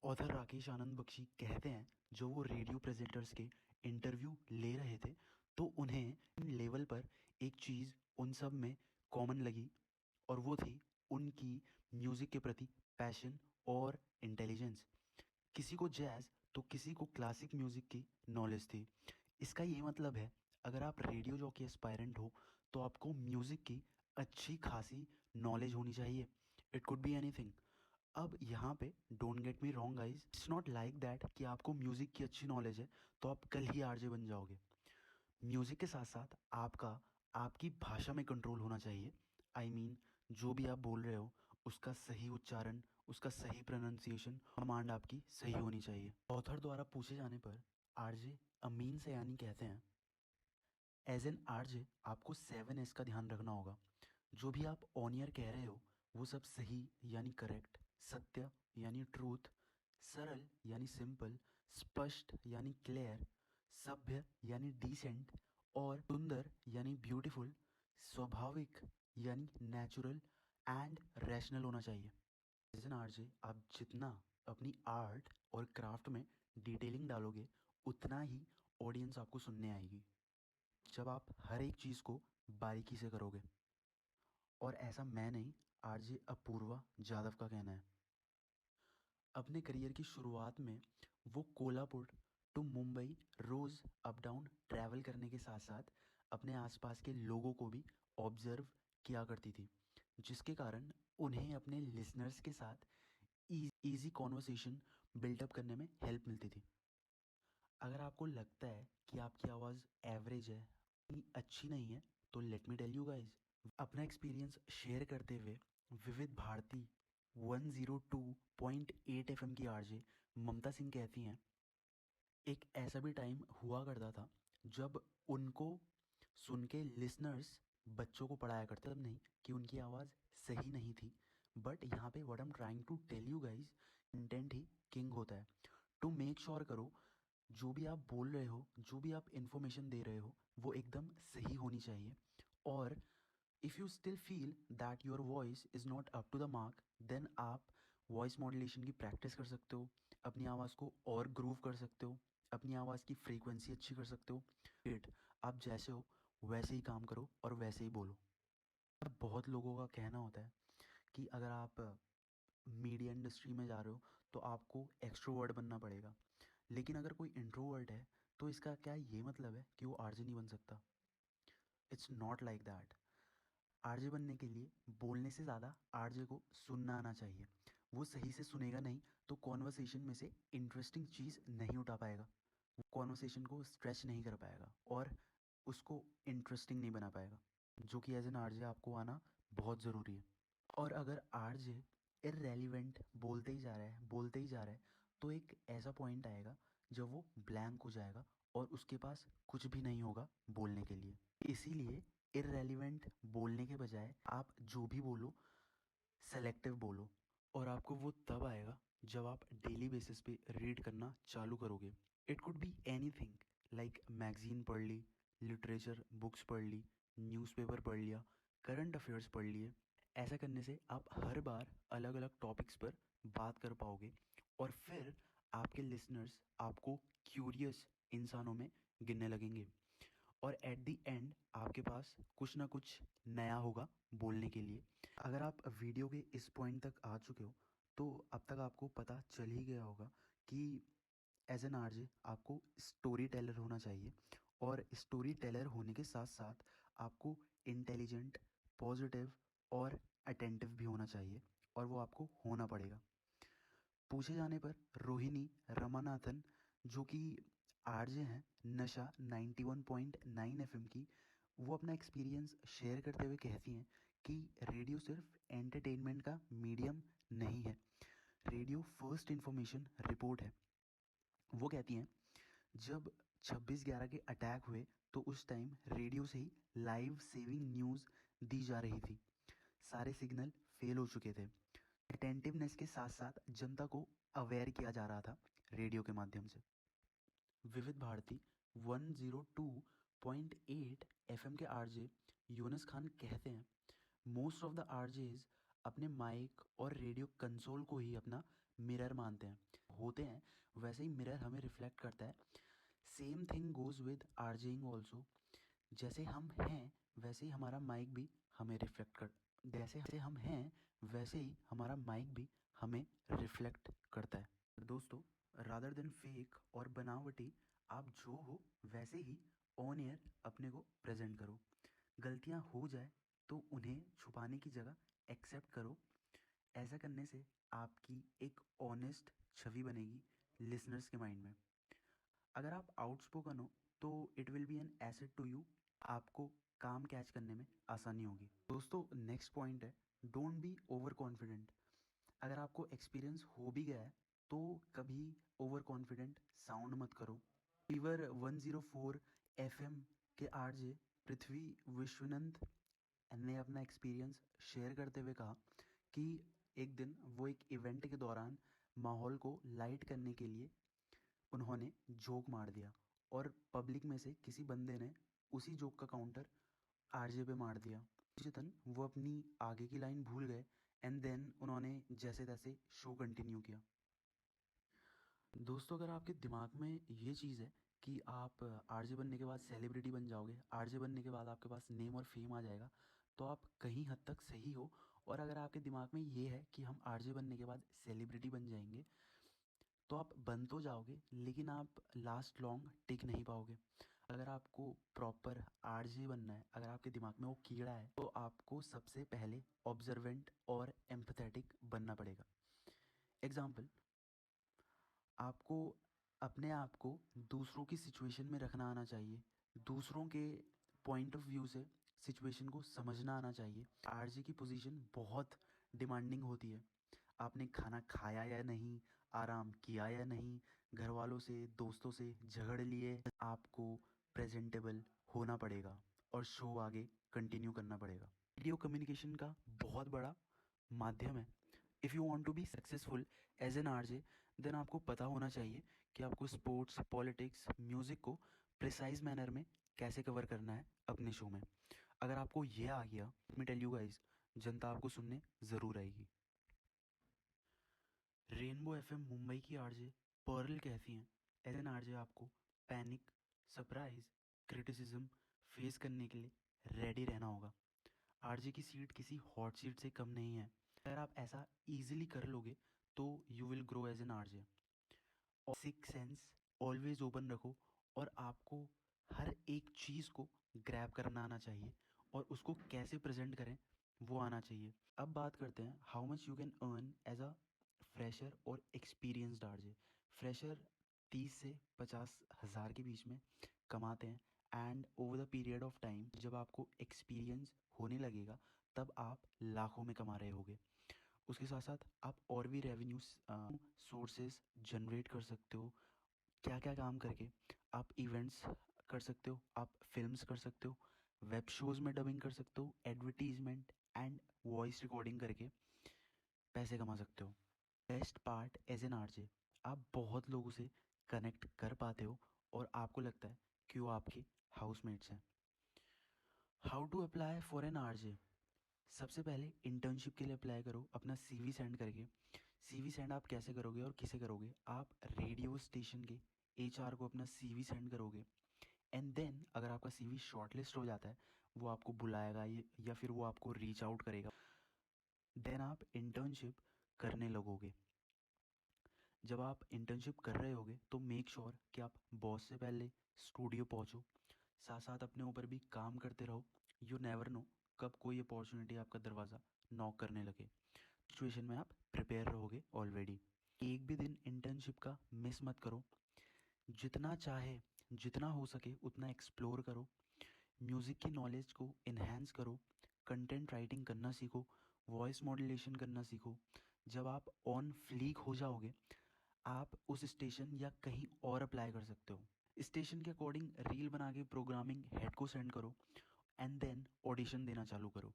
Author Rakesh आनंद बख्शी कहते हैं जो वो रेडियो प्रेजेंटर्स के इंटरव्यू ले रहे थे तो उन्हें इन लेवल पर एक चीज़ उन सब में कॉमन लगी और वो थी उनकी म्यूज़िक के प्रति पैशन और इंटेलिजेंस। किसी को जैज़ तो किसी को क्लासिक म्यूज़िक की नॉलेज थी। इसका ये मतलब है अगर आप रेडियो जॉकी एस्पायरेंट हो तो आपको म्यूज़िक की अच्छी खासी नॉलेज होनी चाहिए। It could be anything. अब यहाँ पे don't get me wrong guys, it's not like that कि आपको म्यूज़िक की अच्छी नॉलेज है तो आप कल ही आरजे बन जाओगे। म्यूज़िक के साथ साथ आपकी भाषा में कंट्रोल होना चाहिए। आई मीन जो भी आप बोल रहे हो उसका सही उच्चारण, उसका सही प्रोनाउंसिएशन, कमांड आपकी सही होनी चाहिए। ऑथर द्वारा पूछे जाने पर आरजे अमीन सयानी कहते हैं एज एन आरजे आपको 7S का ध्यान रखना होगा। जो भी आप ऑन ईयर कह रहे हो वो सब सही यानी करेक्ट, सत्य यानी ट्रूथ, सरल यानी सिंपल, स्पष्ट यानी क्लियर, सभ्य यानी डिसेंट और सुंदर यानी ब्यूटीफुल, स्वाभाविक यानी नेचुरल एंड रैशनल होना चाहिए। एज एन आरजे आप जितना अपनी आर्ट और क्राफ्ट में डिटेलिंग डालोगे उतना ही ऑडियंस आपको सुनने आएगी। जब आप हर एक चीज़ को बारीकी से करोगे। और ऐसा मैं नहीं, आरजे अपूर्वा जाधव का कहना है। अपने करियर की शुरुआत में वो कोल्हापुर टू मुंबई रोज़ अप डाउन ट्रैवल करने के साथ साथ अपने आसपास के लोगों को भी ऑब्जर्व किया करती थी, जिसके कारण उन्हें अपने लिसनर्स के साथ इजी कॉन्वर्सेशन बिल्डअप करने में हेल्प मिलती थी। अगर आपको लगता है कि आपकी आवाज़ एवरेज है, इतनी अच्छी नहीं है, तो let me tell you guys, अपना एक्सपीरियंस शेयर करते हुए विविध भारती 102.8 एफएम की आरजे ममता सिंह कहती हैं एक ऐसा भी टाइम हुआ करता था जब उनको सुन के लिसनर्स बच्चों को पढ़ाया करते, तब नहीं कि उनकी आवाज़ सही नहीं थी। बट यहाँ पे what I am trying to tell you guys, intent ही किंग होता है। टू मेक श्योर करो जो भी आप बोल रहे हो, जो भी आप इन्फॉर्मेशन दे रहे हो वो एकदम सही होनी चाहिए। और if you still feel that your voice is not up to the mark, then आप वॉइस मॉड्यूलेशन की प्रैक्टिस कर सकते हो, अपनी आवाज़ को और ग्रूव कर सकते हो, अपनी आवाज़ की फ्रीक्वेंसी अच्छी कर सकते हो। इट आप जैसे हो वैसे ही काम करो और वैसे ही बोलो। बहुत लोगों का कहना होता है कि अगर आप मीडिया इंडस्ट्री में जा रहे हो तो आपको एक्सट्रोवर्ट बनना पड़ेगा, लेकिन अगर कोई इंट्रोवर्ट है तो इसका क्या ये मतलब है कि वो आरजे नहीं बन सकता? It's not like that. RJ बनने के लिए बोलने से ज़्यादा आरजे को सुनना आना चाहिए। वो सही से सुनेगा नहीं तो कॉन्वर्सेशन में से इंटरेस्टिंग चीज़ नहीं उठा पाएगा, वो कॉन्वर्सेशन को स्ट्रेच नहीं कर पाएगा और उसको इंटरेस्टिंग नहीं बना पाएगा, जो कि एज एन आरजे आपको आना बहुत ज़रूरी है। और अगर आरजे इररेलीवेंट बोलते ही जा रहा है बोलते ही जा रहा है तो एक ऐसा पॉइंट आएगा जब वो ब्लैंक हो जाएगा और उसके पास कुछ भी नहीं होगा बोलने के लिए। इसीलिए इररेलीवेंट बोलने के बजाय आप जो भी बोलो सेलेक्टिव बोलो, और आपको वो तब आएगा जब आप डेली बेसिस पे रीड करना चालू करोगे। It could be anything, like magazine पढ़ ली, लिटरेचर बुक्स पढ़ ली, न्यूज़पेपर पढ़ लिया, करंट अफेयर्स पढ़ लिए। ऐसा करने से आप हर बार अलग अलग टॉपिक्स पर बात कर पाओगे और फिर आपके लिसनर्स आपको क्यूरियस इंसानों में गिनने लगेंगे और एट द एंड आपके पास कुछ ना कुछ नया होगा बोलने के लिए। अगर आप वीडियो के इस पॉइंट तक आ चुके हो तो अब तक आपको पता चल ही गया होगा कि एज एन आरजे आपको स्टोरी टेलर होना चाहिए, और स्टोरी टेलर होने के साथ साथ आपको इंटेलिजेंट, पॉजिटिव और अटेंटिव भी होना चाहिए, और वो आपको होना पड़ेगा। पूछे जाने पर रोहिणी रमानाथन, जो कि आरजे हैं नशा 91.9 एफएम की, वो अपना एक्सपीरियंस शेयर करते हुए कहती हैं कि रेडियो सिर्फ एंटरटेनमेंट का मीडियम नहीं है, रेडियो फर्स्ट इंफॉर्मेशन रिपोर्ट है। वो कहती हैं जब 26/11 के अटैक हुए तो उस टाइम रेडियो से ही लाइव सेविंग न्यूज़ दी जा रही थी। सारे सिग्नल फेल हो चुके थे। अटेंटिवनेस के साथ साथ जनता को अवेयर किया जा रहा था रेडियो के माध्यम से। विविध भारती 102.8 एफएम के आरजे यूनुस खान कहते हैं मोस्ट ऑफ द आरजेज अपने माइक और रेडियो कंसोल को ही अपना मिरर मानते हैं होते हैं, वैसे ही मिरर हमें रिफ्लेक्ट करता है। Same thing goes with RJing also. जैसे हम हैं वैसे ही हमारा माइक भी हमें रिफ्लेक्ट कर जैसे हम हैं वैसे ही हमारा माइक भी हमें रिफ्लेक्ट करता है। दोस्तों, रादर देन फेक और बनावटी, आप जो हो वैसे ही ऑन एयर अपने को प्रेजेंट करो। गलतियां हो जाए तो उन्हें छुपाने की जगह एक्सेप्ट करो। ऐसा करने से आपकी एक ऑनेस्ट छवि बनेगी लिसनर्स के माइंड में। अगर आप आउटस्पोकन हो तो it will be an asset to you. आपको काम कैच करने में आसानी होगी। दोस्तों, नेक्स्ट पॉइंट है डोंट बी ओवर कॉन्फिडेंट। अगर आपको एक्सपीरियंस हो भी गया है तो कभी ओवर कॉन्फिडेंट साउंड मत करो। फीवर 104 एफएम के आरजे पृथ्वी विश्वनंद ने अपना एक्सपीरियंस शेयर करते हुए कहा कि एक दिन वो एक इवेंट के दौरान माहौल को लाइट करने के लिए उन्होंने जोक मार दिया और पब्लिक में से किसी बंदे ने उसी जोक का काउंटर आरजे पे मार दिया। चेतन वो अपनी आगे की लाइन भूल गए एंड देन उन्होंने जैसे तैसे शो कंटिन्यू किया। दोस्तों, अगर आपके दिमाग में ये चीज़ है कि आप आरजे बनने के बाद सेलिब्रिटी बन जाओगे, आरजे बनने के बाद आपके पास नेम और फेम आ जाएगा, तो आप कहीं हद तक सही हो। और अगर आपके दिमाग में ये है कि हम आरजे बनने के बाद सेलिब्रिटी बन जाएंगे, तो आप बन तो जाओगे लेकिन आप लास्ट लॉन्ग टिक नहीं पाओगे। अगर आपको प्रॉपर आरजे बनना है, अगर आपके दिमाग में वो कीड़ा है, तो आपको सबसे पहले ऑब्जर्वेंट और एम्पथेटिक बनना पड़ेगा। एग्जाम्पल, आपको अपने आप को दूसरों की सिचुएशन में रखना आना चाहिए, दूसरों के पॉइंट ऑफ व्यू से सिचुएशन को समझना आना चाहिए। आरजे की पोजीशन बहुत डिमांडिंग होती है। आपने खाना खाया या नहीं, आराम किया या नहीं, घर वालों से दोस्तों से झगड़ लिए, आपको प्रेजेंटेबल होना पड़ेगा और शो आगे कंटिन्यू करना पड़ेगा। वीडियो कम्युनिकेशन का बहुत बड़ा माध्यम है। If you want to be successful as an RJ, then आपको पता होना चाहिए कि आपको स्पोर्ट्स, पॉलिटिक्स, म्यूज़िक को प्रिसाइज मैनर में कैसे कवर करना है अपने शो में। अगर आपको ये आ गया, मैं टेल यू गाइस, जनता आपको सुनने ज़रूर आएगी। रेनबो एफएम मुंबई की आरजे पर्ल कहती हैं, एज एन आरजे आपको पैनिक, सरप्राइज, क्रिटिसिज्म फेस करने के लिए रेडी रहना होगा। आरजे की सीट किसी हॉट सीट से कम नहीं है। अगर आप ऐसा इजीली कर लोगे तो you will grow as an RJ. और सिक्स सेंस ऑलवेज ओपन रखो और आपको हर एक चीज़ को ग्रैब करना आना चाहिए और उसको कैसे प्रेजेंट करें वो आना चाहिए। अब बात करते हैं how much you can earn as a fresher और एक्सपीरियंस्ड आरजे। फ्रेशर 30 से 50 हज़ार के बीच में कमाते हैं and over the period of time जब आपको एक्सपीरियंस होने लगेगा तब आप लाखों में कमा रहे होगे। उसके साथ साथ आप और भी रेवेन्यू सोर्सेज जनरेट कर सकते हो। क्या क्या काम करके आप इवेंट्स कर सकते हो, आप फिल्म्स कर सकते हो, वेब शोज़ में डबिंग कर सकते हो, एडवर्टीजमेंट एंड वॉइस रिकॉर्डिंग करके पैसे कमा सकते हो। Best part as an RJ, आप बहुत लोगों से कनेक्ट कर पाते हो और आपको लगता है कि वो आपके हाउसमेट्स हैं। How to apply for an RJ. सबसे पहले इंटर्नशिप के लिए अप्लाई करो अपना सीवी सेंड करके। सीवी सेंड आप कैसे करोगे और किसे करोगे? आप रेडियो स्टेशन के एचआर को अपना सीवी सेंड करोगे एंड देन अगर आपका सीवी शॉर्टलिस्ट हो जाता है वो आपको बुलाएगा या फिर वो आपको रीच आउट करेगा। देन आप इंटर्नशिप करने लगोगे। जब आप इंटर्नशिप कर रहे होगे तो मेक श्योर कि आप बॉस से पहले स्टूडियो पहुंचो, साथ साथ अपने ऊपर भी काम करते रहो। यू नेवर नो कब कोई अपॉर्चुनिटी आपका दरवाज़ा नॉक करने लगे। सिचुएशन में आप प्रिपेयर रहोगे ऑलरेडी। एक भी दिन इंटर्नशिप का मिस मत करो। जितना चाहे, जितना हो सके उतना एक्सप्लोर करो। म्यूज़िक की नॉलेज को इन्हेंस करो, कंटेंट राइटिंग करना सीखो, वॉइस मॉड्यूलेशन करना सीखो। जब आप ऑन फ्लीक हो जाओगे आप उस स्टेशन या कहीं और अप्लाई कर सकते हो। स्टेशन के अकॉर्डिंग रील बना के प्रोग्रामिंग हेड को सेंड करो एंड देन ऑडिशन देना चालू करो।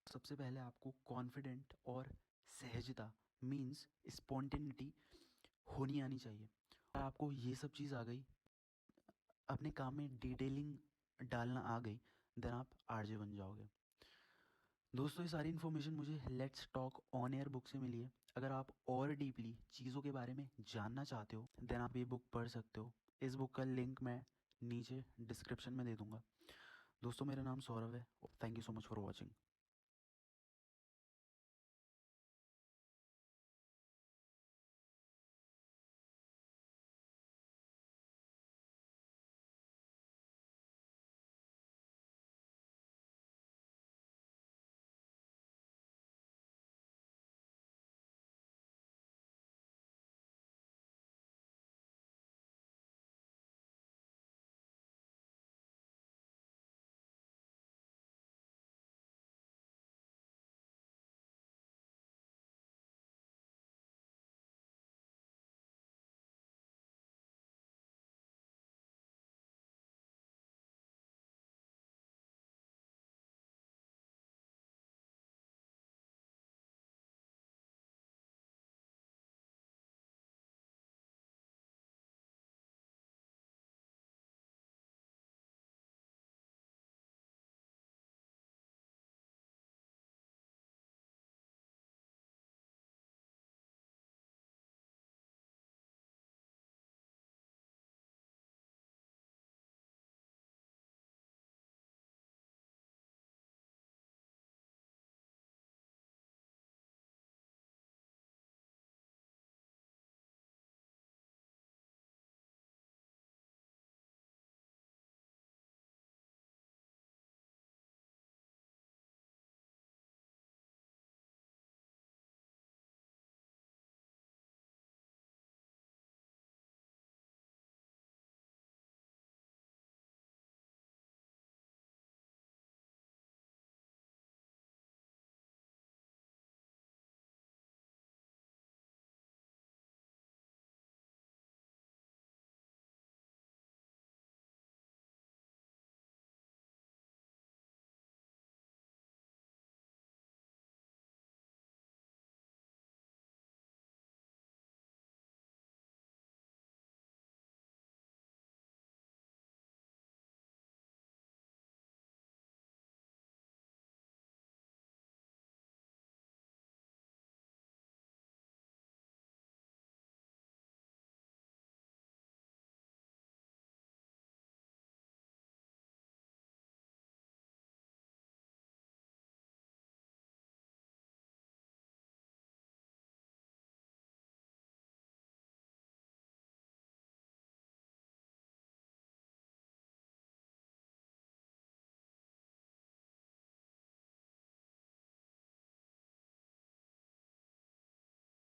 सबसे पहले आपको कॉन्फिडेंट और सहजता मीन्स स्पॉन्टेनिटी होनी आनी चाहिए। अगर आपको ये सब चीज़ आ गई, अपने काम में डिटेलिंग डालना आ गई, देन आप आरजे बन जाओगे। दोस्तों ये सारी इन्फॉर्मेशन मुझे let's talk on air book से मिली है। अगर आप और डीपली चीज़ों के बारे में जानना चाहते हो देन आप ये बुक पढ़ सकते हो। इस बुक का लिंक मैं नीचे डिस्क्रिप्शन में दे दूँगा। दोस्तों मेरा नाम सौरभ है। Thank you so much for watching.